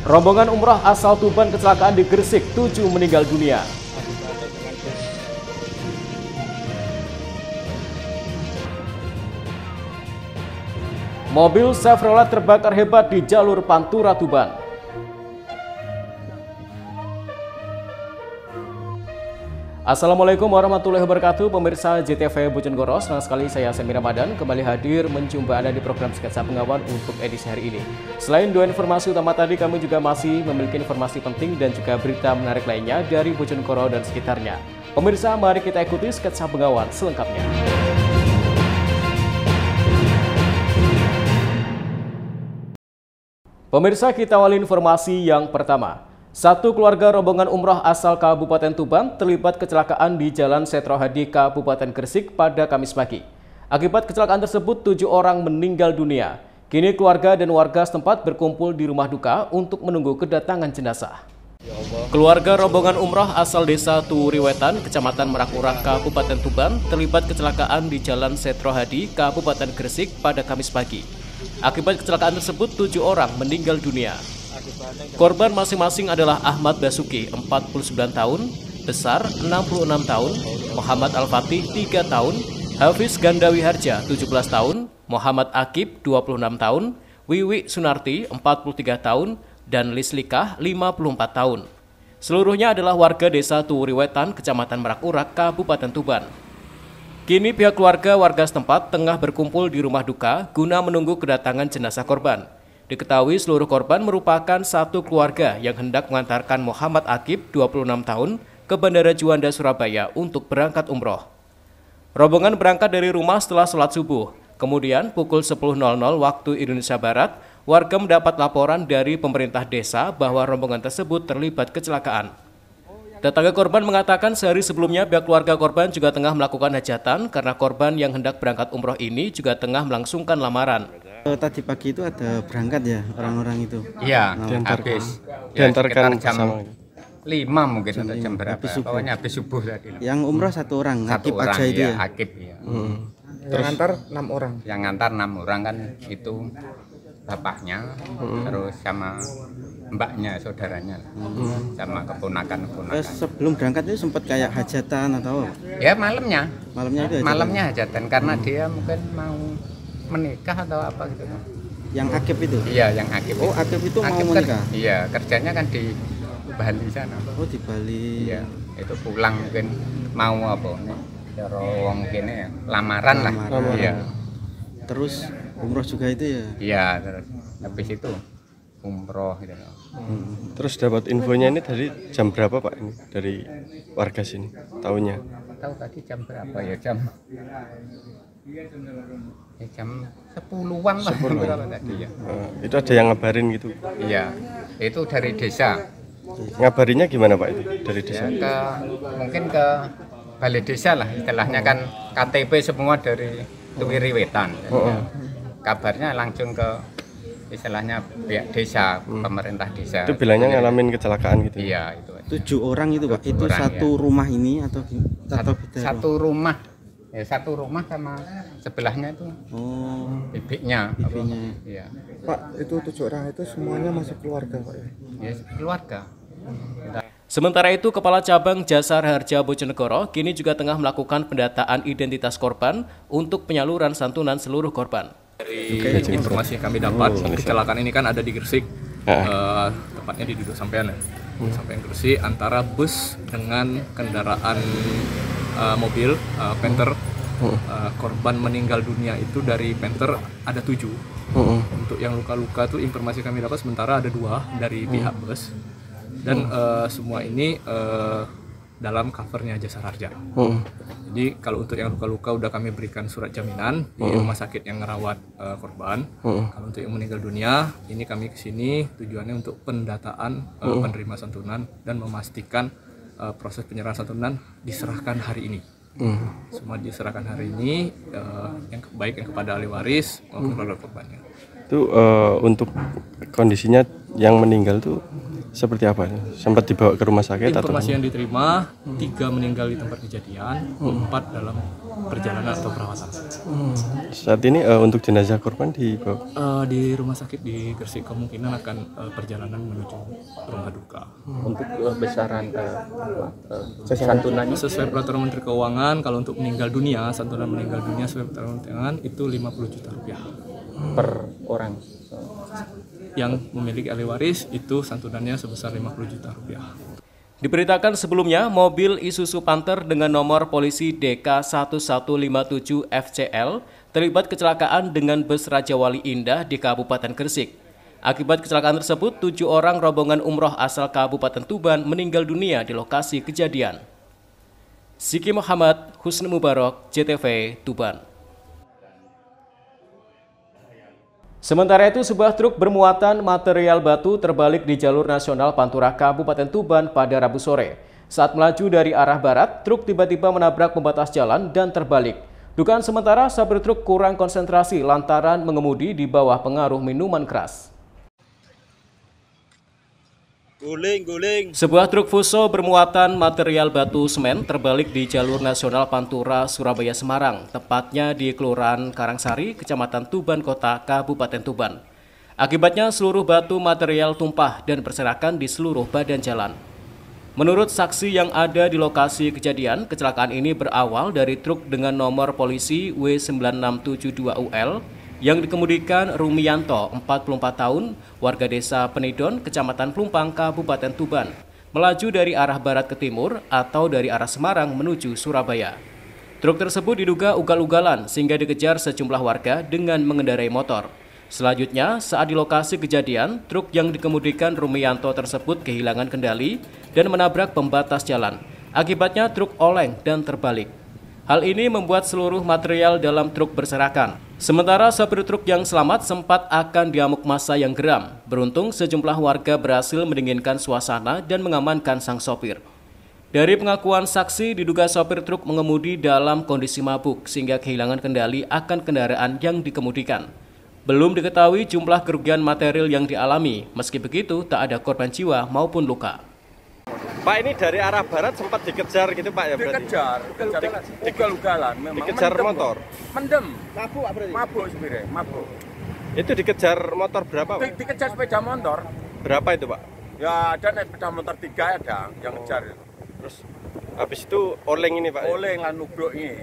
Rombongan umrah asal Tuban kecelakaan di Gresik, 7 meninggal dunia. Mobil Chevrolet terbakar hebat di jalur Pantura Tuban. Assalamualaikum warahmatullahi wabarakatuh, pemirsa JTV Bojonegoro. Senang sekali saya Semi Ramadan kembali hadir menjumpa Anda di program Sketsa Pengawan untuk edisi hari ini. Selain dua informasi utama tadi, kami juga masih memiliki informasi penting dan juga berita menarik lainnya dari Bojonegoro dan sekitarnya. Pemirsa, mari kita ikuti Sketsa Pengawan selengkapnya. Pemirsa, kita awali informasi yang pertama. Satu keluarga rombongan umrah asal Kabupaten Tuban terlibat kecelakaan di Jalan Setrohadi, Kabupaten Gresik pada Kamis pagi. Akibat kecelakaan tersebut, 7 orang meninggal dunia. Kini keluarga dan warga setempat berkumpul di rumah duka untuk menunggu kedatangan jenazah. Keluarga rombongan umrah asal desa Turiwetan, Kecamatan Merak-Urang, Kabupaten Tuban terlibat kecelakaan di Jalan Setrohadi, Kabupaten Gresik pada Kamis pagi. Akibat kecelakaan tersebut, 7 orang meninggal dunia. Korban masing-masing adalah Ahmad Basuki, 49 tahun, Besar, 66 tahun, Muhammad Al-Fatih, 3 tahun, Hafiz Gandawi Harja, 17 tahun, Muhammad Akib, 26 tahun, Wiwi Sunarti, 43 tahun, dan Lislikah, 54 tahun. Seluruhnya adalah warga desa Turiwetan, Kecamatan Merak-Urang, Kabupaten Tuban. Kini pihak keluarga warga setempat tengah berkumpul di rumah duka guna menunggu kedatangan jenazah korban. Diketahui seluruh korban merupakan satu keluarga yang hendak mengantarkan Muhammad Akib, 26 tahun, ke Bandara Juanda, Surabaya untuk berangkat umroh. Rombongan berangkat dari rumah setelah sholat subuh. Kemudian pukul 10.00 waktu Indonesia Barat, warga mendapat laporan dari pemerintah desa bahwa rombongan tersebut terlibat kecelakaan. Tetangga korban mengatakan sehari sebelumnya pihak keluarga korban juga tengah melakukan hajatan karena korban yang hendak berangkat umroh ini juga tengah melangsungkan lamaran. Tadi pagi itu ada berangkat ya orang-orang itu? Iya, habis. Diantarkan jam sama 5 mungkin atau jam berapa? Pokoknya habis subuh tadi. Yang umroh satu orang, Satu Akib orang aja itu ya? Akib ya. Yang ngantar 6 orang. Yang ngantar 6 orang kan itu bapaknya, terus sama mbaknya, saudaranya, sama keponakan. Sebelum berangkat itu sempat kayak hajatan atau? Ya malamnya. Malamnya itu hajatan? Malamnya hajatan karena dia mungkin mau menikah atau apa gitu. Yang Akib itu? Iya, yang Akib. Oh, Akib itu mau Akib menikah? Kan, iya, kerjanya kan di Bali sana. Oh, di Bali. Iya, itu pulang mungkin mau apa? Mungkin ya, lamaran lah. Iya. Terus umroh juga itu ya? Iya, terus habis itu umroh gitu. Terus dapat infonya ini dari jam berapa Pak ini dari warga sini tahunya? Tahu tadi jam berapa ya, jam 10-an lah. 10-an tadi ya. Itu ada yang ngabarin gitu? Iya, itu dari desa. Ngabarinya gimana Pak itu dari desa? Ya, mungkin ke balai desa lah istilahnya kan KTP semua dari Turiwetan. Kabarnya langsung ke istilahnya pihak desa, pemerintah desa. Itu bilangnya ngalamin kecelakaan gitu? Iya, itu. 7 orang itu Pak, itu orang, satu ya. rumah ini atau beda? Satu rumah. Ya, satu rumah sama sebelahnya itu. Oh, Bibinya. Iya. Pak, itu 7 orang itu semuanya masih keluarga Pak ya? Ya, keluarga. Sementara itu, Kepala Cabang Jasar Harja Bojonegoro kini juga tengah melakukan pendataan identitas korban untuk penyaluran santunan seluruh korban. Dari informasi yang kami dapat, kecelakaan ini kan ada di Gresik, tepatnya di Duduk Sampean ya. Sampean Gresik antara bus dengan kendaraan mobil Panther. Korban meninggal dunia itu dari Panther ada 7. Untuk yang luka-luka itu informasi kami dapat sementara ada 2 dari pihak bus. Dan semua ini dalam covernya Jasar Harja. Jadi kalau untuk yang luka-luka udah kami berikan surat jaminan di rumah sakit yang merawat korban. Kalau untuk yang meninggal dunia, ini kami kesini tujuannya untuk pendataan penerima santunan dan memastikan proses penyerahan santunan diserahkan hari ini. Semua diserahkan hari ini, baik yang kepada ahli waris maupun keluarga korbannya. Itu untuk kondisinya yang meninggal tuh seperti apa? Sempat dibawa ke rumah sakit Informasi atau? yang diterima, 3 meninggal di tempat kejadian, 4 dalam perjalanan atau perawatan. Saat ini untuk jenazah korban dibawa Di rumah sakit di Gresik kemungkinan akan perjalanan menuju rumah duka. Untuk besaran santunannya Sesuai peraturan Menteri Keuangan, kalau untuk meninggal dunia, santunan meninggal dunia sesuai peraturan Menteri Keuangan itu 50 juta rupiah. per orang. Yang memiliki ahli waris itu santunannya sebesar 50 juta rupiah. Diberitakan sebelumnya, mobil Isuzu Panther dengan nomor polisi DK1157 FCL terlibat kecelakaan dengan bus Raja Wali Indah di Kabupaten Gresik. Akibat kecelakaan tersebut, 7 orang rombongan umroh asal Kabupaten Tuban meninggal dunia di lokasi kejadian. Siki Muhammad, Husni Mubarak, JTV, Tuban. Sementara itu, sebuah truk bermuatan material batu terbalik di jalur nasional Pantura Kabupaten Tuban pada Rabu sore. Saat melaju dari arah barat, truk tiba-tiba menabrak pembatas jalan dan terbalik. Dugaan sementara, sopir truk kurang konsentrasi lantaran mengemudi di bawah pengaruh minuman keras. Sebuah truk Fuso bermuatan material batu semen terbalik di jalur nasional Pantura, Surabaya, Semarang, tepatnya di Kelurahan Karangsari, Kecamatan Tuban Kota, Kabupaten Tuban. Akibatnya seluruh batu material tumpah dan berserakan di seluruh badan jalan. Menurut saksi yang ada di lokasi kejadian, kecelakaan ini berawal dari truk dengan nomor polisi W9672UL yang dikemudikan Rumianto, 44 tahun, warga desa Penidon, Kecamatan Plumpang, Kabupaten Tuban, melaju dari arah barat ke timur atau dari arah Semarang menuju Surabaya. Truk tersebut diduga ugal-ugalan sehingga dikejar sejumlah warga dengan mengendarai motor. Selanjutnya, saat di lokasi kejadian, truk yang dikemudikan Rumianto tersebut kehilangan kendali dan menabrak pembatas jalan. Akibatnya truk oleng dan terbalik. Hal ini membuat seluruh material dalam truk berserakan. Sementara sopir truk yang selamat sempat akan diamuk massa yang geram. Beruntung sejumlah warga berhasil mendinginkan suasana dan mengamankan sang sopir. Dari pengakuan saksi, diduga sopir truk mengemudi dalam kondisi mabuk sehingga kehilangan kendali akan kendaraan yang dikemudikan. Belum diketahui jumlah kerugian material yang dialami. Meski begitu, tak ada korban jiwa maupun luka. Pak, ini dari arah barat sempat dikejar gitu Pak ya berarti? Ugal-ugalan, memang Dikejar mendem, motor? Mendem, mabuk sebenarnya, mabuk. Itu dikejar motor berapa Pak? Dikejar sepeda motor. Berapa itu Pak? Ya ada naik sepeda motor 3 ada yang ngejar. Terus habis itu oleng ini Pak? Oleng lah nubruk ini.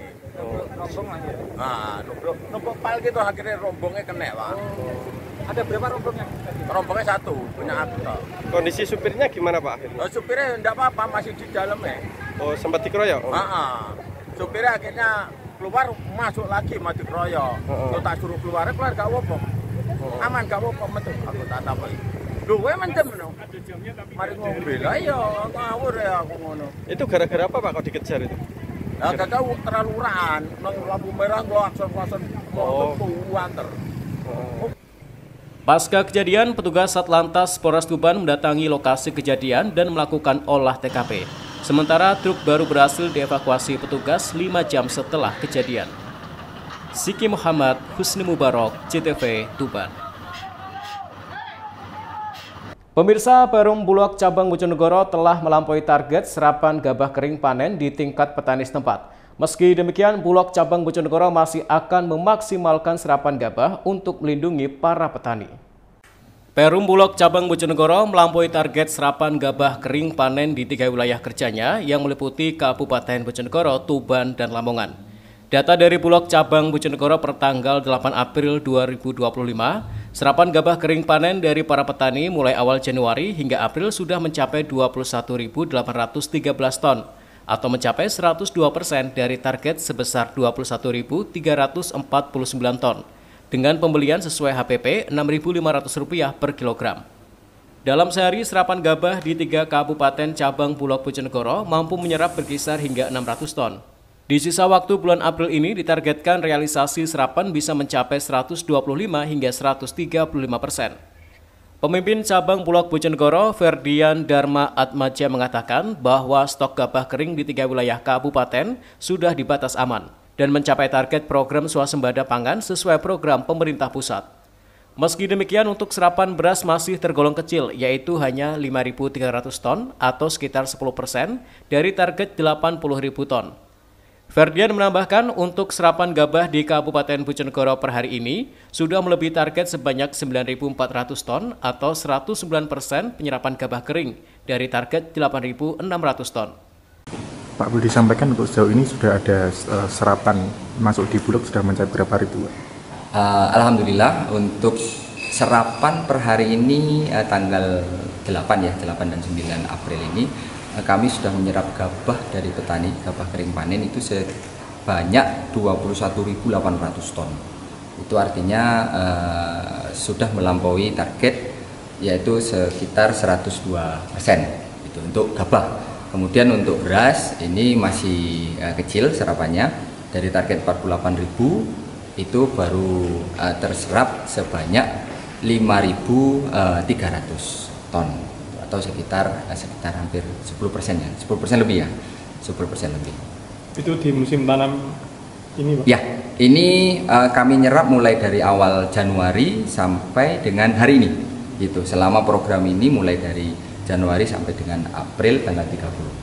Rombong lah ya? Nah, nubruk pal gitu akhirnya rombongnya kena Pak. Ada berapa rombongnya? Rombongnya 1, punya aku toh. Kondisi supirnya gimana Pak akhirnya? Oh, supirnya enggak apa-apa, masih di dalamnya. Oh, sempat dikeroyok? Supirnya akhirnya keluar, masuk lagi, mau dikeroyok. Kalau tak suruh keluar gak apa-apa. Aman gak apa-apa, betul. Aku tak tahu. Loh, gue mendem no. Mari ngombe lah ya, ngawur ya aku ngono. Itu gara-gara apa Pak kok dikejar itu? Nah, gak tahu terlaluran, nang lampu merah gua aksen-aksen mau anter. Pasca kejadian, petugas Satlantas Polres Tuban mendatangi lokasi kejadian dan melakukan olah TKP. Sementara truk baru berhasil dievakuasi petugas 5 jam setelah kejadian. Siki Muhammad, Husni Mubarak, JTV, Tuban. Pemirsa, Perum Bulog Cabang Bojonegoro telah melampaui target serapan gabah kering panen di tingkat petani setempat. Meski demikian, Bulog Cabang Bojonegoro masih akan memaksimalkan serapan gabah untuk melindungi para petani. Perum Bulog Cabang Bojonegoro melampaui target serapan gabah kering panen di 3 wilayah kerjanya yang meliputi Kabupaten Bojonegoro, Tuban, dan Lamongan. Data dari Bulog Cabang Bojonegoro per tanggal 8 April 2025, serapan gabah kering panen dari para petani mulai awal Januari hingga April sudah mencapai 21.813 ton, atau mencapai 102% dari target sebesar 21.349 ton, dengan pembelian sesuai HPP Rp6.500 per kilogram. Dalam sehari, serapan gabah di 3 kabupaten cabang Bulog Bojonegoro mampu menyerap berkisar hingga 600 ton. Di sisa waktu bulan April ini ditargetkan realisasi serapan bisa mencapai 125 hingga 135%. Pemimpin cabang Bulog Bojonegoro, Ferdian Dharma Atmaja, mengatakan bahwa stok gabah kering di 3 wilayah kabupaten sudah di batas aman dan mencapai target program swasembada pangan sesuai program pemerintah pusat. Meski demikian, untuk serapan beras masih tergolong kecil, yaitu hanya 5.300 ton atau sekitar 10% dari target 80.000 ton. Ferdian menambahkan untuk serapan gabah di Kabupaten Bojonegoro per hari ini sudah melebihi target sebanyak 9.400 ton atau 109% penyerapan gabah kering dari target 8.600 ton. Pak, boleh disampaikan untuk sejauh ini sudah ada serapan masuk di Bulog sudah mencapai berapa ribu? Alhamdulillah untuk serapan per hari ini tanggal 8 dan 9 April ini kami sudah menyerap gabah dari petani, gabah kering panen itu sebanyak 21.800 ton. Itu artinya sudah melampaui target yaitu sekitar 102% itu untuk gabah. Kemudian untuk beras ini masih kecil serapannya, dari target 48.000 itu baru terserap sebanyak 5.300 ton atau sekitar hampir 10% ya, 10% lebih ya, 10% lebih. Itu di musim tanam ini, Pak? Ya, ini kami nyerap mulai dari awal Januari sampai dengan hari ini, gitu. Selama program ini mulai dari Januari sampai dengan April tanggal 30.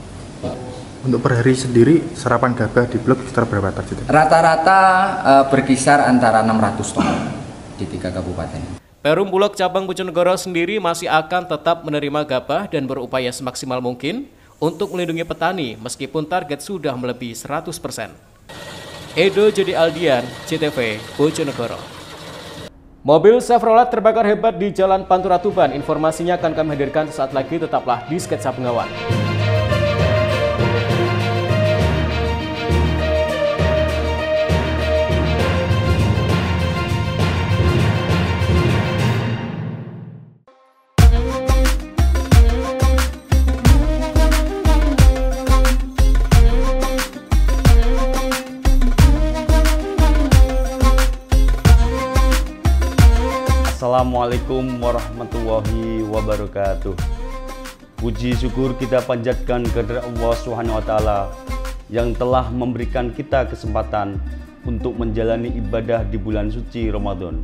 Untuk per hari sendiri serapan gabah di Bulog sekitar berapa targetnya? Rata-rata berkisar antara 600 ton di 3 kabupaten. Perum Bulog Cabang Bojonegoro sendiri masih akan tetap menerima gabah dan berupaya semaksimal mungkin untuk melindungi petani meskipun target sudah melebihi 100%. Edo Jody Aldian, CTV, Bojonegoro. Mobil Chevrolet terbakar hebat di Jalan Pantura Tuban. Informasinya akan kami hadirkan sesaat lagi, tetaplah di Sketsa Pengawan. Assalamualaikum warahmatullahi wabarakatuh. Puji syukur kita panjatkan kepada Allah SWT yang telah memberikan kita kesempatan untuk menjalani ibadah di bulan suci Ramadan.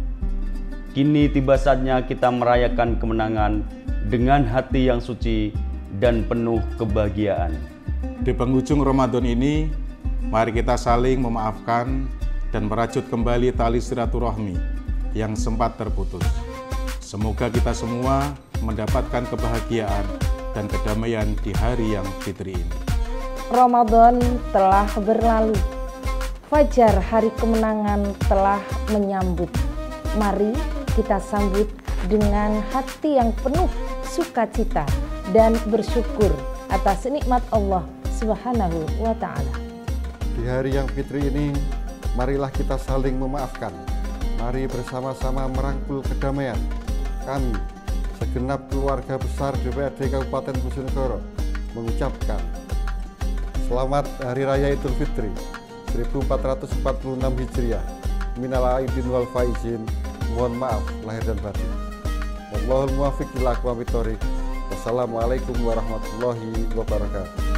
Kini tiba saatnya kita merayakan kemenangan dengan hati yang suci dan penuh kebahagiaan. Di penghujung Ramadan ini, mari kita saling memaafkan dan merajut kembali tali silaturahmi yang sempat terputus. Semoga kita semua mendapatkan kebahagiaan dan kedamaian di hari yang fitri ini. Ramadan telah berlalu, fajar hari kemenangan telah menyambut. Mari kita sambut dengan hati yang penuh sukacita dan bersyukur atas nikmat Allah Subhanahu wa Ta'ala. Di hari yang fitri ini, marilah kita saling memaafkan. Mari bersama-sama merangkul kedamaian. Kami, segenap keluarga besar DPRD Kabupaten Bojonegoro, mengucapkan selamat Hari Raya Idul Fitri 1446 Hijriah. Minal aidin wal faizin. Mohon maaf lahir dan batin. Wallahul muwaffiq ila aqwamit thoriq. Wassalamualaikum warahmatullahi wabarakatuh.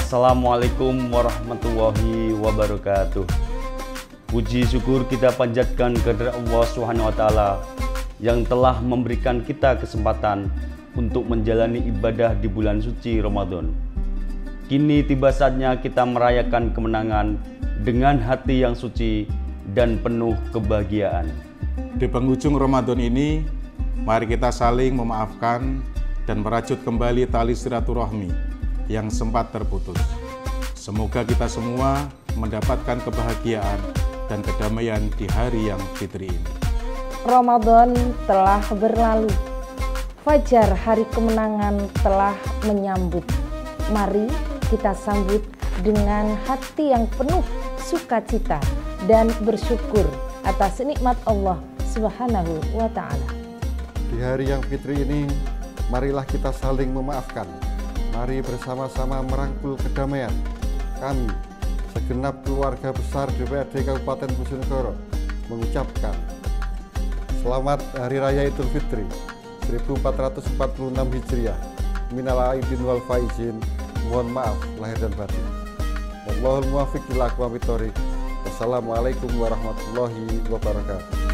Assalamualaikum warahmatullahi wabarakatuh. Puji syukur kita panjatkan kepada Allah SWT yang telah memberikan kita kesempatan untuk menjalani ibadah di bulan suci Ramadan. Kini tiba saatnya kita merayakan kemenangan dengan hati yang suci dan penuh kebahagiaan. Di penghujung Ramadan ini, mari kita saling memaafkan dan merajut kembali tali silaturahmi yang sempat terputus. Semoga kita semua mendapatkan kebahagiaan dan kedamaian di hari yang fitri ini. Ramadan telah berlalu. Fajar hari kemenangan telah menyambut. Mari kita sambut dengan hati yang penuh sukacita dan bersyukur atas nikmat Allah Subhanahu wa Ta'ala. Di hari yang fitri ini, marilah kita saling memaafkan. Mari bersama-sama merangkul kedamaian. Kami, segenap keluarga besar DPRD Kabupaten Bojonegoro, mengucapkan selamat Hari Raya Idul Fitri 1446 Hijriah. Minal aidin wal faizin. Mohon maaf lahir dan batin. Wallahul muwaffiq ila aqwamit thoriq. Wassalamualaikum warahmatullahi wabarakatuh.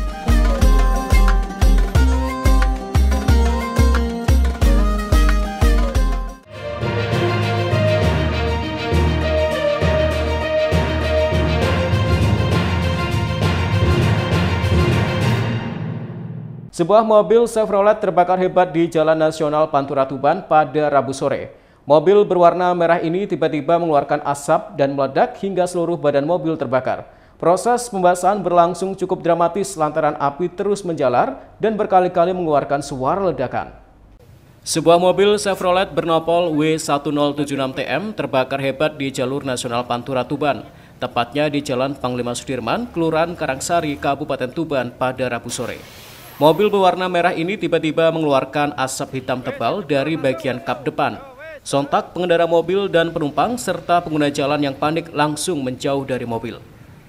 Sebuah mobil Chevrolet terbakar hebat di Jalan Nasional Pantura Tuban pada Rabu sore. Mobil berwarna merah ini tiba-tiba mengeluarkan asap dan meledak hingga seluruh badan mobil terbakar. Proses pembasahan berlangsung cukup dramatis lantaran api terus menjalar dan berkali-kali mengeluarkan suara ledakan. Sebuah mobil Chevrolet bernopol W1076TM terbakar hebat di jalur Nasional Pantura Tuban, tepatnya di Jalan Panglima Sudirman, Kelurahan Karangsari, Kabupaten Tuban pada Rabu sore. Mobil berwarna merah ini tiba-tiba mengeluarkan asap hitam tebal dari bagian kap depan. Sontak pengendara mobil dan penumpang serta pengguna jalan yang panik langsung menjauh dari mobil.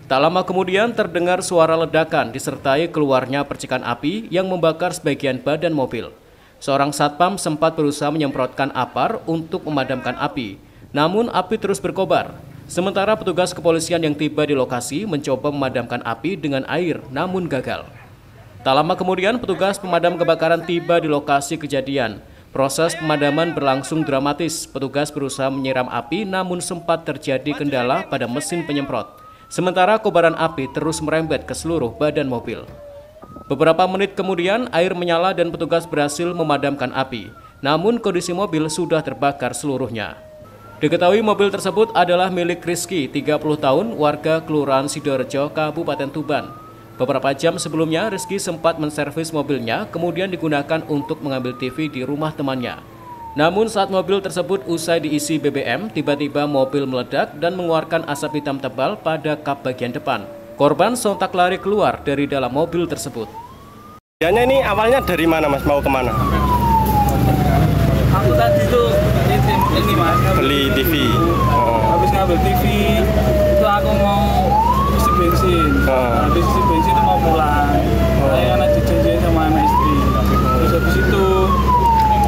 Tak lama kemudian terdengar suara ledakan disertai keluarnya percikan api yang membakar sebagian badan mobil. Seorang satpam sempat berusaha menyemprotkan apar untuk memadamkan api, namun api terus berkobar. Sementara petugas kepolisian yang tiba di lokasi mencoba memadamkan api dengan air namun gagal. Tak lama kemudian petugas pemadam kebakaran tiba di lokasi kejadian. Proses pemadaman berlangsung dramatis. Petugas berusaha menyiram api namun sempat terjadi kendala pada mesin penyemprot. Sementara kobaran api terus merembet ke seluruh badan mobil. Beberapa menit kemudian air menyala dan petugas berhasil memadamkan api. Namun kondisi mobil sudah terbakar seluruhnya. Diketahui mobil tersebut adalah milik Rizky, 30 tahun, warga Kelurahan Sidorejo, Kabupaten Tuban. Beberapa jam sebelumnya, Rizky sempat menservis mobilnya, kemudian digunakan untuk mengambil TV di rumah temannya. Namun saat mobil tersebut usai diisi BBM, tiba-tiba mobil meledak dan mengeluarkan asap hitam tebal pada kap bagian depan. Korban sontak lari keluar dari dalam mobil tersebut. Ini awalnya dari mana Mas? Mau kemana? Aku tadi tuh ini Mas, beli TV. Habis ngambil TV, itu aku mau isi bensin. Habis isi bensin itu mau pulang. Saya kan ada janjian sama anak istri. Terus habis itu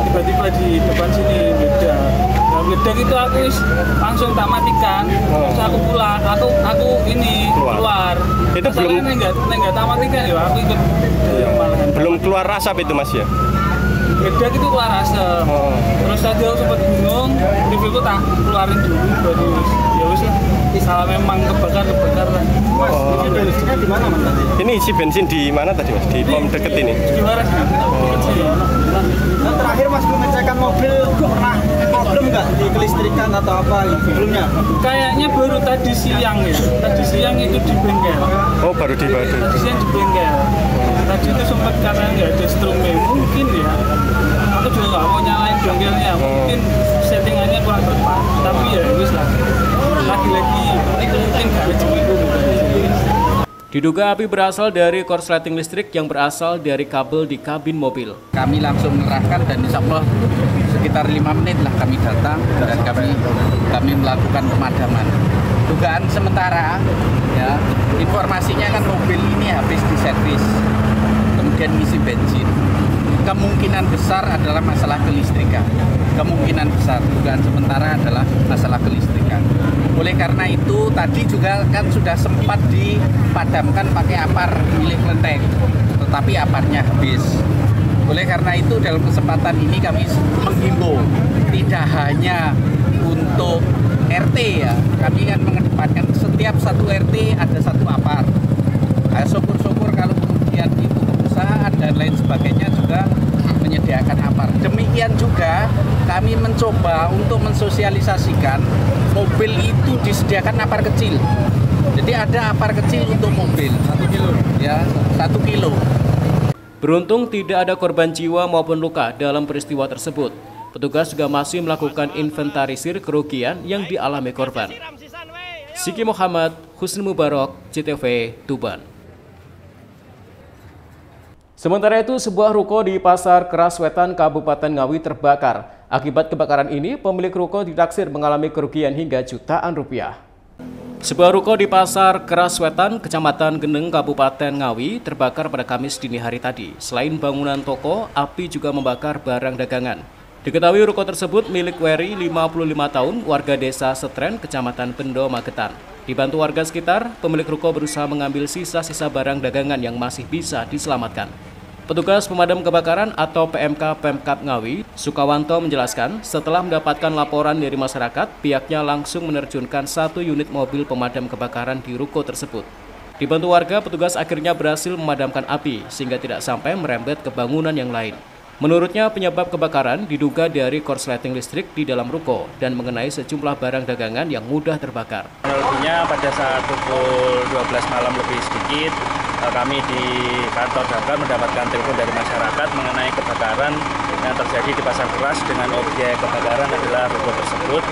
tiba-tiba di depan sini meledak. Nah, meledak itu aku langsung tak matikan. Terus aku pulang, aku ini keluar. Itu belum enggak tak matikan ya, aku ikut malahan. Belum keluar asap itu Mas ya? Meledak itu keluar asap. Terus tadi aku sempat bingung, TV ku tak keluarin dulu baru ya wis lah. Salah memang kebakar lah. Mas, ini bensinnya di mana Mas tadi? Ini isi bensin di mana tadi Mas? Di pom deket ini. Di Waras. Dan terakhir Mas mengecekkan mobil pernah problem nggak di kelistrikan atau apa sebelumnya? Kayaknya baru tadi siang ya. Tadi siang itu di bengkel. Oh, baru di bengkel. Tadi siang di bengkel. Tadi itu sempat karena nggak ada strumnya mungkin ya. Aku juga nggak mau nyalain bengkelnya. Mungkin settingannya kurang tepat. Tapi ya wis lah. Lagi-lagi mungkin nggak rezeki itu. Diduga api berasal dari korsleting listrik yang berasal dari kabel di kabin mobil. Kami langsung mengerahkan dan insya Allah sekitar 5 menit lah kami datang dan kami melakukan pemadaman. Dugaan sementara, ya informasinya kan mobil ini habis diservis, kemudian ngisi bensin. Kemungkinan besar adalah masalah kelistrikan. Kemungkinan besar, dugaan sementara adalah masalah kelistrikan. Oleh karena itu, tadi juga kan sudah sempat dipadamkan pakai apar milik kelenteng, tetapi aparnya habis. Oleh karena itu, dalam kesempatan ini kami menghimbau, tidak hanya untuk RT ya, kami kan mengedepankan setiap satu RT ada satu apar. Syukur-syukur kalau kemudian itu perusahaan dan lain sebagainya juga menyediakan apar. Demikian juga kami mencoba untuk mensosialisasikan mobil itu disediakan apar kecil. Jadi ada apar kecil untuk mobil 1 kilo, ya 1 kilo. Beruntung tidak ada korban jiwa maupun luka dalam peristiwa tersebut. Petugas juga masih melakukan inventarisir kerugian yang dialami korban. Siki Muhammad, Husni Mubarak, CTV, Tuban. Sementara itu, sebuah ruko di Pasar Keraswetan, Kabupaten Ngawi terbakar. Akibat kebakaran ini, pemilik ruko ditaksir mengalami kerugian hingga jutaan rupiah. Sebuah ruko di Pasar Keraswetan, Kecamatan Geneng, Kabupaten Ngawi terbakar pada Kamis dini hari tadi. Selain bangunan toko, api juga membakar barang dagangan. Diketahui ruko tersebut milik Wery, 55 tahun, warga desa Setren, Kecamatan Bendo, Magetan. Dibantu warga sekitar, pemilik ruko berusaha mengambil sisa-sisa barang dagangan yang masih bisa diselamatkan. Petugas pemadam kebakaran atau PMK Pemkab Ngawi, Sukawanto menjelaskan, setelah mendapatkan laporan dari masyarakat, pihaknya langsung menerjunkan 1 unit mobil pemadam kebakaran di ruko tersebut. Dibantu warga, petugas akhirnya berhasil memadamkan api sehingga tidak sampai merembet ke bangunan yang lain. Menurutnya, penyebab kebakaran diduga dari korsleting listrik di dalam ruko dan mengenai sejumlah barang dagangan yang mudah terbakar. Kronologinya pada saat pukul 12 malam lebih sedikit, kami di kantor damkar mendapatkan telepon dari masyarakat mengenai kebakaran yang terjadi di Pasar Keras dengan objek kebakaran adalah ruko tersebut.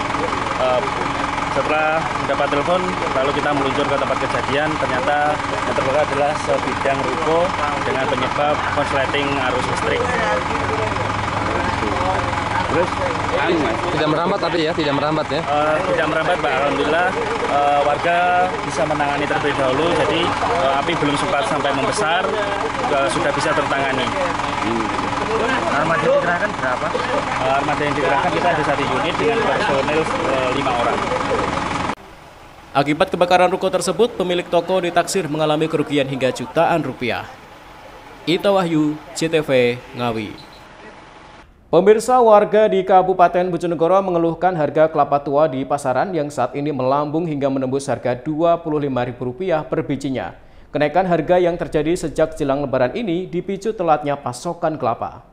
Setelah mendapat telepon, lalu kita meluncur ke tempat kejadian. Ternyata yang terbakar adalah sebidang ruko dengan penyebab korsleting arus listrik. Terus tidak merambat tapi ya, tidak merambat ya? Tidak merambat, Pak. Alhamdulillah warga bisa menangani terlebih dahulu. Jadi api belum sempat sampai membesar, sudah bisa tertangani. Armada yang dikerahkan berapa? Armada yang dikerahkan kita ada 1 unit dengan personil 5 orang. Akibat kebakaran ruko tersebut, pemilik toko ditaksir mengalami kerugian hingga jutaan rupiah. Ita Wahyu, CTV, Ngawi. Pemirsa, warga di Kabupaten Bojonegoro mengeluhkan harga kelapa tua di pasaran yang saat ini melambung hingga menembus harga Rp25.000 per bijinya. Kenaikan harga yang terjadi sejak jelang Lebaran ini dipicu telatnya pasokan kelapa.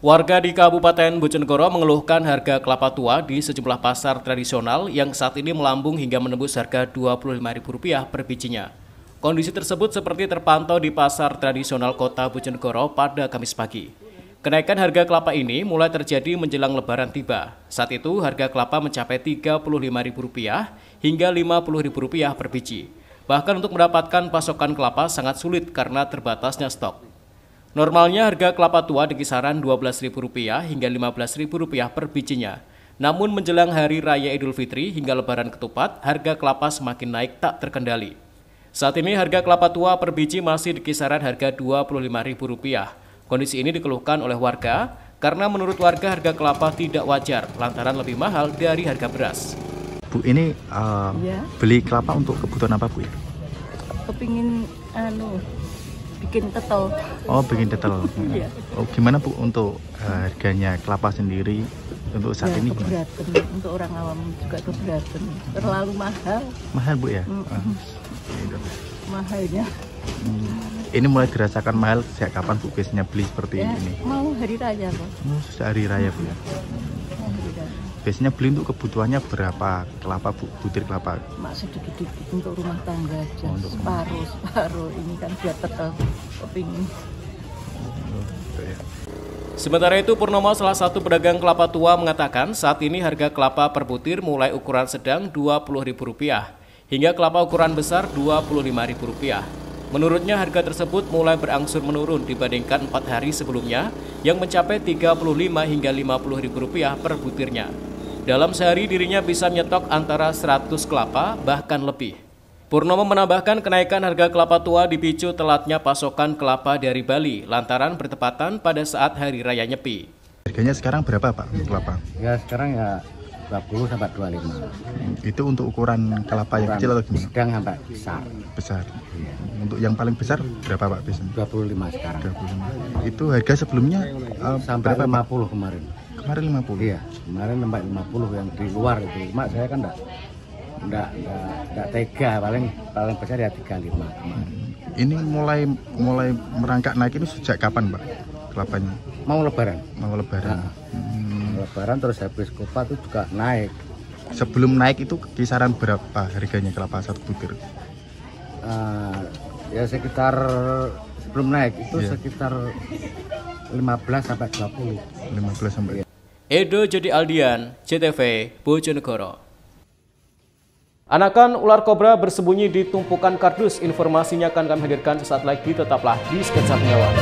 Warga di Kabupaten Bojonegoro mengeluhkan harga kelapa tua di sejumlah pasar tradisional yang saat ini melambung hingga menembus harga Rp25.000 per bijinya. Kondisi tersebut seperti terpantau di pasar tradisional Kota Bojonegoro pada Kamis pagi. Kenaikan harga kelapa ini mulai terjadi menjelang Lebaran tiba. Saat itu harga kelapa mencapai Rp35.000 hingga Rp50.000 per biji. Bahkan untuk mendapatkan pasokan kelapa sangat sulit karena terbatasnya stok. Normalnya harga kelapa tua di kisaran Rp12.000 hingga Rp15.000 per bijinya. Namun menjelang Hari Raya Idul Fitri hingga Lebaran ketupat, harga kelapa semakin naik tak terkendali. Saat ini harga kelapa tua per biji masih di kisaran harga Rp25.000. Kondisi ini dikeluhkan oleh warga karena menurut warga harga kelapa tidak wajar lantaran lebih mahal dari harga beras. Bu, ini beli kelapa untuk kebutuhan apa, Bu? Kepingin bikin tetel. Oh, bikin tetel. Iya. Oh, gimana, Bu, untuk harganya kelapa sendiri untuk saat ini? Keberatan. Untuk orang awam juga keberatan. Terlalu mahal. Mahal, Bu, ya? Mahalnya. Ini mulai dirasakan mahal sejak kapan, Bu, biasanya beli seperti ini? Mau hari raya, Pak. Sudah hari raya, Bu, ya? Biasanya beli untuk kebutuhannya berapa kelapa, Bu? Butir kelapa? Mak sedikit-sedikit untuk rumah tangga aja. Separuh. Ini kan biar tetap kepingin. Sementara itu, Purnomo, salah satu pedagang kelapa tua, mengatakan saat ini harga kelapa per butir mulai ukuran sedang Rp20.000 hingga kelapa ukuran besar Rp25.000. Menurutnya harga tersebut mulai berangsur menurun dibandingkan 4 hari sebelumnya yang mencapai Rp35 hingga Rp50.000 per butirnya. Dalam sehari dirinya bisa nyetok antara 100 kelapa bahkan lebih. Purnomo menambahkan kenaikan harga kelapa tua dipicu telatnya pasokan kelapa dari Bali lantaran bertepatan pada saat Hari Raya Nyepi. Harganya sekarang berapa, Pak, untuk kelapa? Ya sekarang ya 20 sampai 25. Itu untuk ukuran kelapa yang kecil atau gimana? Sedang sampai besar. Besar. Iya. Untuk yang paling besar berapa, Pak, biasanya? 25 sekarang. 25. Itu harga sebelumnya sampai berapa, 50 kemarin. Kemarin 50? Iya, kemarin sampai 50 yang di luar itu. Mak saya kan enggak tega, paling besar ya 35 kemarin. Ini mulai merangkak naik ini sejak kapan, Pak? kelapanya? Mau lebaran. Mau lebaran. Lebaran terus habis kopa itu juga naik. Sebelum naik itu kisaran berapa harganya kelapa satu butir? Ya sekitar sebelum naik itu sekitar 15 sampai 20. 15 sampai. Edo Jody Aldian, CTV, Bojonegoro. Anakan ular kobra bersembunyi di tumpukan kardus. Informasinya akan kami hadirkan sesaat lagi. Tetaplah di Sketsa Pengawan.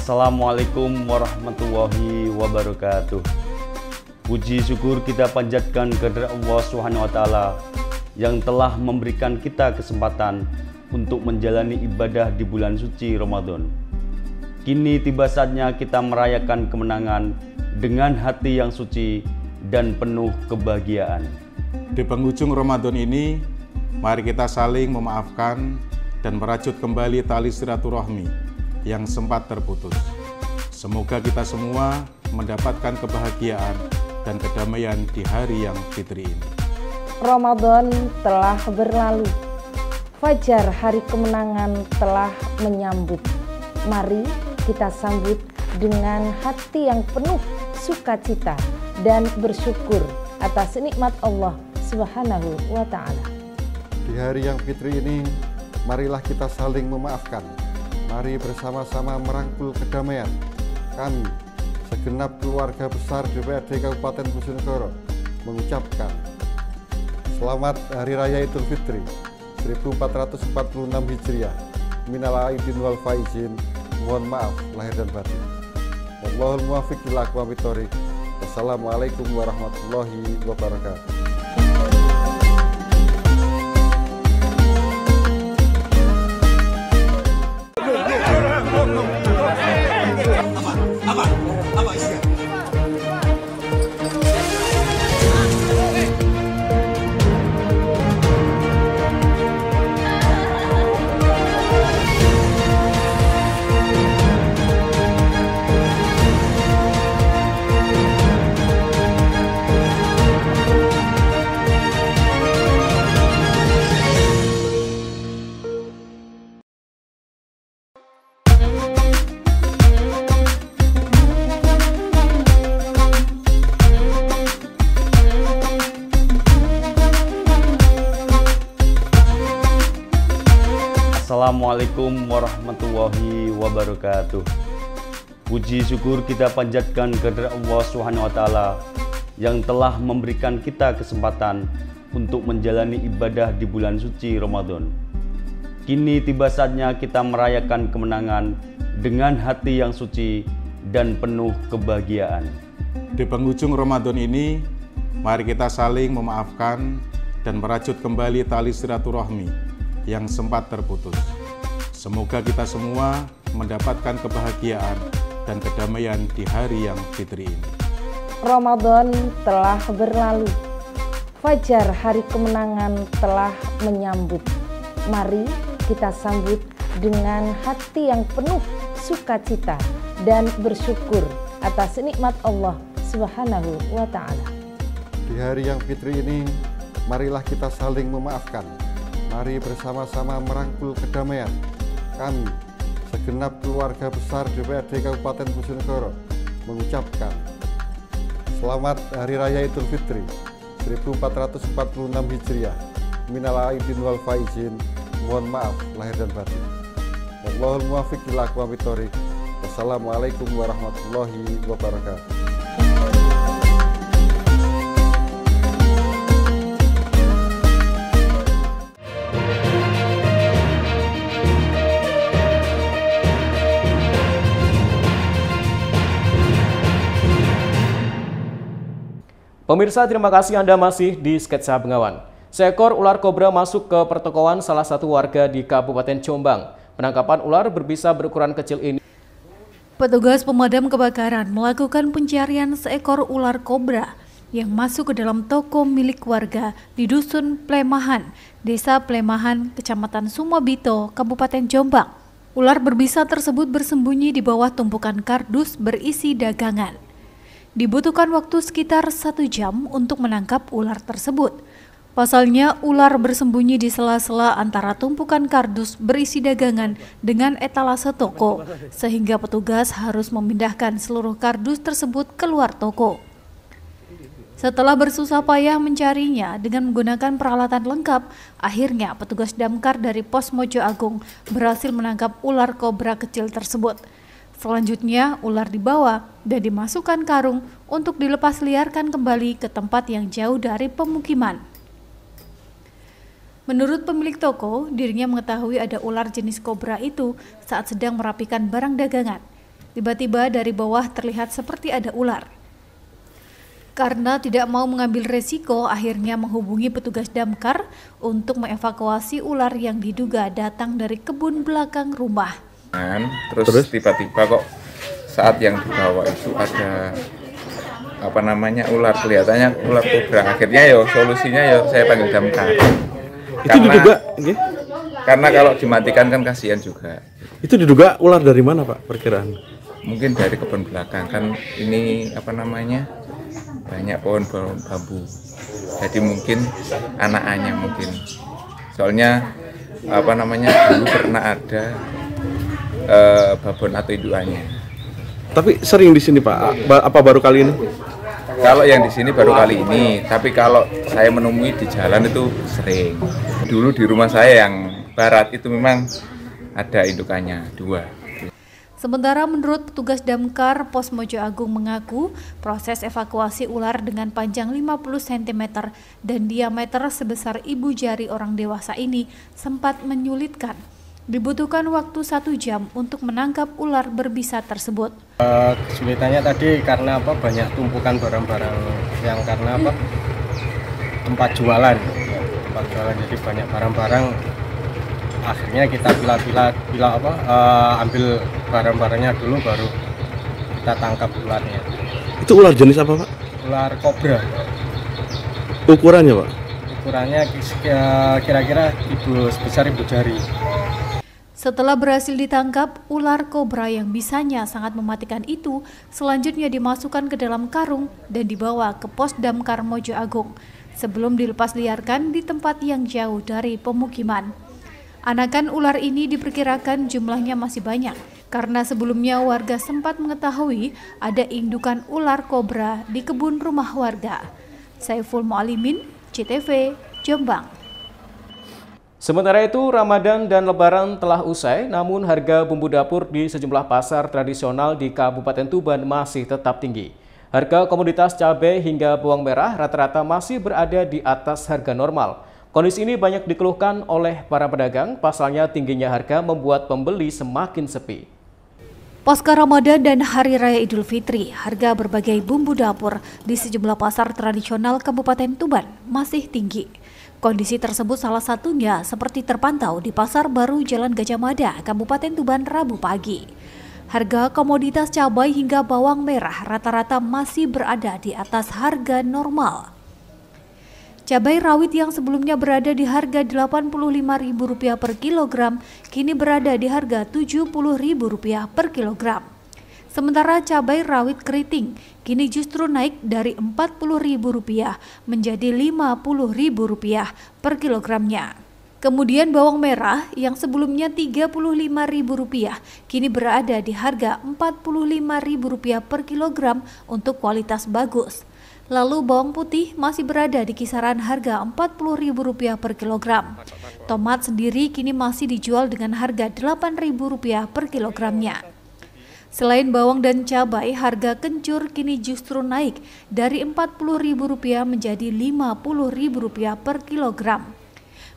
Assalamualaikum warahmatullahi wabarakatuh. Puji syukur kita panjatkan kepada Allah Subhanahu wa taala yang telah memberikan kita kesempatan untuk menjalani ibadah di bulan suci Ramadan. Kini tiba saatnya kita merayakan kemenangan dengan hati yang suci dan penuh kebahagiaan. Di penghujung Ramadan ini, mari kita saling memaafkan dan merajut kembali tali silaturahmi yang sempat terputus. Semoga kita semua mendapatkan kebahagiaan dan kedamaian di hari yang fitri ini. Ramadan telah berlalu. Fajar hari kemenangan telah menyambut. Mari kita sambut dengan hati yang penuh sukacita dan bersyukur atas nikmat Allah Subhanahu wa taala. Di hari yang fitri ini, marilah kita saling memaafkan. Mari bersama-sama merangkul kedamaian. Kami, segenap keluarga besar DPRD Kabupaten Bojonegoro, mengucapkan selamat Hari Raya Idul Fitri 1446 Hijriah. Minal aidin wal faizin. Mohon maaf lahir dan batin. Wallahul muwaffiq ila aqwamit thoriq. Wassalamualaikum warahmatullahi wabarakatuh. Assalamualaikum warahmatullahi wabarakatuh. Puji syukur kita panjatkan kepada Allah Subhanahu wa taala yang telah memberikan kita kesempatan untuk menjalani ibadah di bulan suci Ramadan. Kini tiba saatnya kita merayakan kemenangan dengan hati yang suci dan penuh kebahagiaan. Di penghujung Ramadan ini, mari kita saling memaafkan dan merajut kembali tali silaturahmi yang sempat terputus. Semoga kita semua mendapatkan kebahagiaan dan kedamaian di hari yang fitri ini. Ramadan telah berlalu. Fajar hari kemenangan telah menyambut. Mari kita sambut dengan hati yang penuh sukacita dan bersyukur atas nikmat Allah Subhanahu wa taala. Di hari yang fitri ini, marilah kita saling memaafkan. Mari bersama-sama merangkul kedamaian. Kami, segenap keluarga besar DPRD Kabupaten Bojonegoro, mengucapkan selamat Hari Raya Idul Fitri 1446 Hijriah. Minal aidin wal faizin. Mohon maaf lahir dan batin. Wallahul muwaffiq ila aqwamit thoriq. Wassalamualaikum warahmatullahi wabarakatuh. Pemirsa, terima kasih Anda masih di Sketsa Bengawan. Seekor ular kobra masuk ke pertokoan salah satu warga di Kabupaten Jombang. Penangkapan ular berbisa berukuran kecil ini. Petugas pemadam kebakaran melakukan pencarian seekor ular kobra yang masuk ke dalam toko milik warga di Dusun Plemahan, Desa Plemahan, Kecamatan Sumobito, Kabupaten Jombang. Ular berbisa tersebut bersembunyi di bawah tumpukan kardus berisi dagangan. Dibutuhkan waktu sekitar 1 jam untuk menangkap ular tersebut. Pasalnya, ular bersembunyi di sela-sela antara tumpukan kardus berisi dagangan dengan etalase toko, sehingga petugas harus memindahkan seluruh kardus tersebut keluar toko. Setelah bersusah payah mencarinya dengan menggunakan peralatan lengkap, akhirnya petugas damkar dari Pos Mojo Agung berhasil menangkap ular kobra kecil tersebut. Selanjutnya, ular dibawa dan dimasukkan karung untuk dilepas liarkan kembali ke tempat yang jauh dari pemukiman. Menurut pemilik toko, dirinya mengetahui ada ular jenis kobra itu saat sedang merapikan barang dagangan. Tiba-tiba dari bawah terlihat seperti ada ular. Karena tidak mau mengambil resiko, akhirnya menghubungi petugas damkar untuk mengevakuasi ular yang diduga datang dari kebun belakang rumah. Terus tiba-tiba kok saat yang dibawa itu ada ular, kelihatannya ular kobra. Akhirnya solusinya saya panggil damkar. Itu diduga? Karena kalau dimatikan kan kasihan juga. Itu diduga ular dari mana, Pak, perkiraan? Mungkin dari kebun belakang, kan ini banyak pohon bambu. Jadi mungkin anak-anaknya mungkin. Soalnya dulu pernah ada babon atau indukannya. Tapi sering di sini, Pak. Apa baru kali ini? Kalau yang di sini baru kali ini, tapi kalau saya menemui di jalan itu sering. Dulu di rumah saya yang barat itu memang ada indukannya 2. Sementara menurut petugas damkar Pos Mojo Agung mengaku proses evakuasi ular dengan panjang 50 cm dan diameter sebesar ibu jari orang dewasa ini sempat menyulitkan. Dibutuhkan waktu 1 jam untuk menangkap ular berbisa tersebut. Kesulitannya tadi karena banyak tumpukan barang-barang yang tempat jualan, jadi banyak barang-barang. Akhirnya kita ambil barang-barangnya dulu baru kita tangkap ularnya. Itu ular jenis apa, Pak? Ular kobra. Ukurannya, Pak? Ukurannya kira-kira sebesar ibu jari. Setelah berhasil ditangkap, ular kobra yang bisanya sangat mematikan itu selanjutnya dimasukkan ke dalam karung dan dibawa ke Pos Damkar Mojo Agung sebelum dilepas liarkan di tempat yang jauh dari pemukiman. Anakan ular ini diperkirakan jumlahnya masih banyak karena sebelumnya warga sempat mengetahui ada indukan ular kobra di kebun rumah warga. Saiful Mu'alimin, CTV, Jombang. Sementara itu, Ramadan dan Lebaran telah usai, namun harga bumbu dapur di sejumlah pasar tradisional di Kabupaten Tuban masih tetap tinggi. Harga komoditas cabai hingga bawang merah rata-rata masih berada di atas harga normal. Kondisi ini banyak dikeluhkan oleh para pedagang, pasalnya tingginya harga membuat pembeli semakin sepi. Pasca Ramadan dan Hari Raya Idul Fitri, harga berbagai bumbu dapur di sejumlah pasar tradisional Kabupaten Tuban masih tinggi. Kondisi tersebut salah satunya seperti terpantau di Pasar Baru Jalan Gajah Mada, Kabupaten Tuban Rabu pagi. Harga komoditas cabai hingga bawang merah rata-rata masih berada di atas harga normal. Cabai rawit yang sebelumnya berada di harga Rp85.000 per kilogram, kini berada di harga Rp70.000 per kilogram. Sementara cabai rawit keriting kini justru naik dari Rp40.000 menjadi Rp50.000 per kilogramnya. Kemudian bawang merah yang sebelumnya Rp35.000 kini berada di harga Rp45.000 per kilogram untuk kualitas bagus. Lalu bawang putih masih berada di kisaran harga Rp40.000 per kilogram. Tomat sendiri kini masih dijual dengan harga Rp8.000 per kilogramnya. Selain bawang dan cabai, harga kencur kini justru naik dari Rp40.000 menjadi Rp50.000 per kilogram.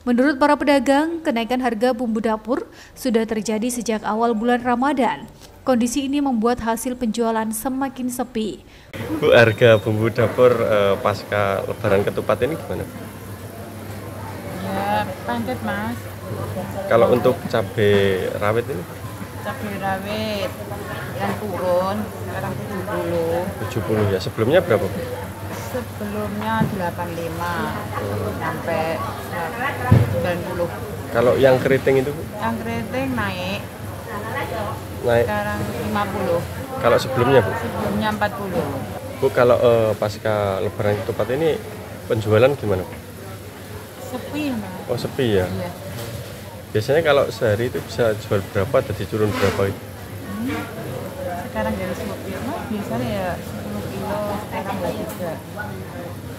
Menurut para pedagang, kenaikan harga bumbu dapur sudah terjadi sejak awal bulan Ramadan. Kondisi ini membuat hasil penjualan semakin sepi. Bu, harga bumbu dapur pasca Lebaran Ketupat ini gimana? Ya, pancet Mas. Kalau untuk cabai rawit ini? Cabai rawit yang turun sekarang 70. 70 ya. Sebelumnya berapa, Bu? Sebelumnya 85 sampai 90. Kalau yang keriting itu? Yang keriting naik. Sekarang 50. Kalau sebelumnya, Bu? Sebelumnya 40. Bu, kalau pasca Lebaran Ketupat ini penjualan gimana, Bu? Sepi, Mas. Oh, sepi ya? Iya. Biasanya kalau sehari itu bisa jual berapa, jadi turun berapa itu? Sekarang dari 10 kilo, biasanya ya 10 kilo, sekarang nggak juga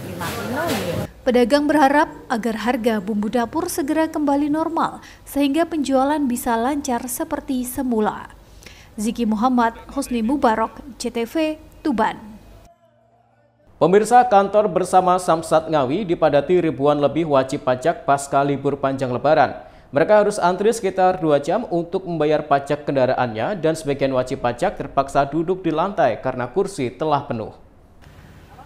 5 kilo ya. Pedagang berharap agar harga bumbu dapur segera kembali normal, sehingga penjualan bisa lancar seperti semula. Ziki Muhammad, Husni Mubarok, CTV, Tuban. Pemirsa, kantor bersama Samsat Ngawi dipadati ribuan lebih wajib pajak pasca libur panjang Lebaran. Mereka harus antri sekitar 2 jam untuk membayar pajak kendaraannya dan sebagian wajib pajak terpaksa duduk di lantai karena kursi telah penuh.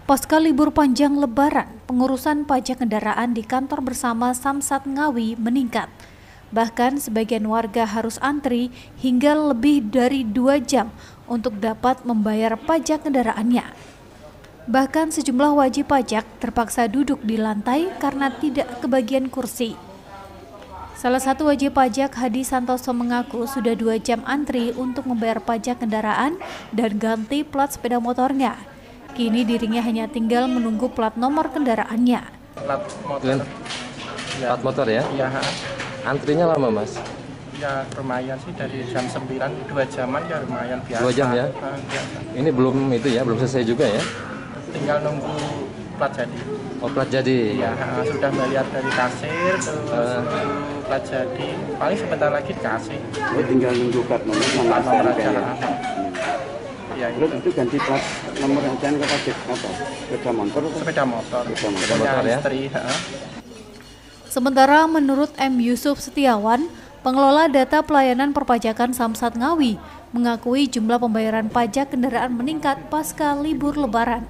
Pasca libur panjang Lebaran, pengurusan pajak kendaraan di kantor bersama Samsat Ngawi meningkat. Bahkan sebagian warga harus antri hingga lebih dari 2 jam untuk dapat membayar pajak kendaraannya. Bahkan sejumlah wajib pajak terpaksa duduk di lantai karena tidak kebagian kursi. Salah satu wajib pajak, Hadi Santoso, mengaku sudah 2 jam antri untuk membayar pajak kendaraan dan ganti plat sepeda motornya. Kini dirinya hanya tinggal menunggu plat nomor kendaraannya. Plat motor. Plat motor ya? Iya. Antrinya lama, Mas? Ya lumayan sih, dari jam 9, 2 jaman ya lumayan biasa. 2 jam ya? Ini belum itu ya, belum selesai juga ya? Tinggal nunggu plat jadi. Oh, plat jadi? Ya, sudah bayar dari kasir, terus plat jadi. Paling sebentar lagi dikasih. Oh, tinggal nunggu plat nomor sama aja. Ya, itu ganti plat nomor yang ke pajak apa? Sepeda motor? Sepeda motor. Sepeda motor ya? Istri, Sementara menurut M. Yusuf Setiawan, pengelola data pelayanan perpajakan Samsat Ngawi, mengakui jumlah pembayaran pajak kendaraan meningkat pasca libur Lebaran.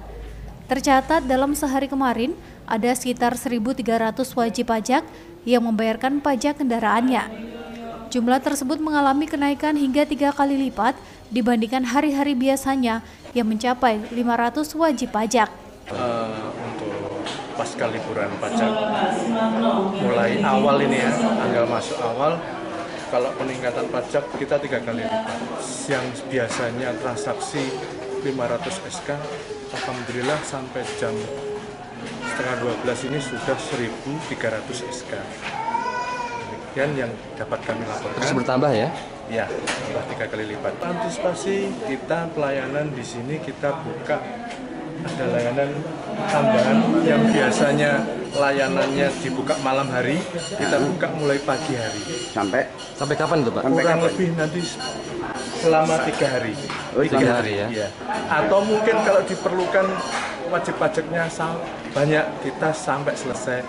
Tercatat dalam sehari kemarin, ada sekitar 1.300 wajib pajak yang membayarkan pajak kendaraannya. Jumlah tersebut mengalami kenaikan hingga 3 kali lipat dibandingkan hari-hari biasanya yang mencapai 500 wajib pajak. Untuk pasca liburan pajak, mulai awal ini ya, tanggal masuk awal, kalau peningkatan pajak kita 3 kali lipat. Yang biasanya transaksi 500 SK, alhamdulillah sampai jam setengah 12 ini sudah 1.300 SK. Demikian yang dapat kami laporkan. Terus bertambah ya? Ya, tambah 3 kali lipat. Antisipasi kita pelayanan di sini kita buka, ada layanan tambahan yang biasanya layanannya dibuka malam hari, kita buka mulai pagi hari. Sampai kapan itu, Pak? Kurang lebih nanti selama 3 hari. Oh, 3 hari ya? Iya. Atau mungkin kalau diperlukan wajib pajaknya banyak, kita sampai selesai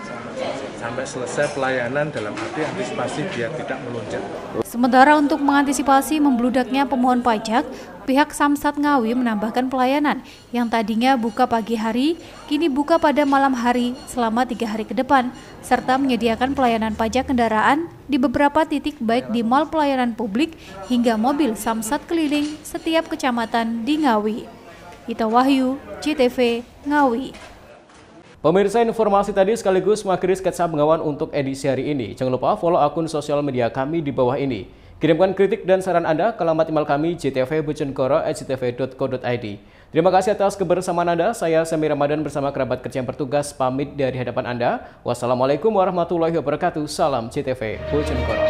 pelayanan, dalam arti antisipasi biar tidak melonjak. Sementara untuk mengantisipasi membludaknya pemohon pajak, pihak Samsat Ngawi menambahkan pelayanan yang tadinya buka pagi hari, kini buka pada malam hari selama 3 hari ke depan, serta menyediakan pelayanan pajak kendaraan di beberapa titik baik di mal pelayanan publik hingga mobil Samsat keliling setiap kecamatan di Ngawi. Ita Wahyu, CTV, Ngawi. Pemirsa, informasi tadi sekaligus mengakhiri sketsa Bengawan untuk edisi hari ini. Jangan lupa follow akun sosial media kami di bawah ini. Kirimkan kritik dan saran Anda ke alamat email kami jtv.bojonegoro@jtv.co.id. Terima kasih atas kebersamaan Anda. Saya Semi Ramadan bersama kerabat kerja yang bertugas pamit dari hadapan Anda. Wassalamualaikum warahmatullahi wabarakatuh. Salam JTV Bojonegoro.